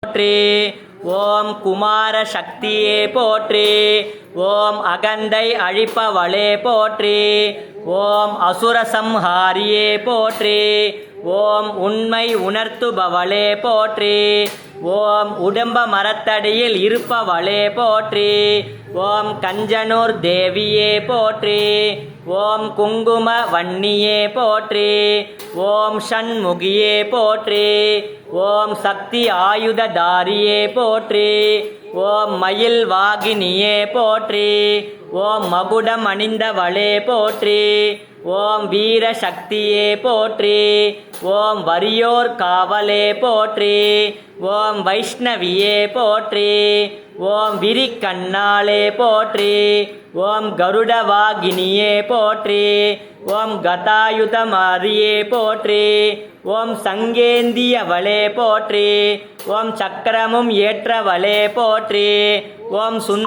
போற்றி. ஓம் குமார சக்தியே போற்றி. ஓம் அகந்தை அழிப்பவளே போற்றி. ஓம் அசுர சம்ஹாரியே போற்றி. ஓம் உண்மை உணர்த்துபவளே போற்றி. ஓம் உடம்ப மரத்தடியில் இருப்பவளே போற்றி. ஓம் கஞ்சனூர் தேவியே போற்றி. ஓம் குங்கும வன்னியே போற்றி. ஓம் ஷண்முகியே போற்றி. ஓம் சக்தி ஆயுததாரியே போற்றி. ஓம் மயில் வாகினியே போற்றி. ஓம் மகுடம் அணிந்தவளே போற்றி. ஓம் வீர சக்தியே போற்றி. ஓம் வரியோர் காவலே போற்றி. ஓம் வைஷ்ணவியே போற்றி. ஓம் விரிக்கண்ணாளே போற்றி. ஓம் கருடவாகினியே போற்றி. ஓம் கதாயுதமாரியே போற்றி. ஓம் சங்கேந்தியவளே போற்றி. ஓம் சக்கரமும் ஏற்றவளே போற்றி. ஓம்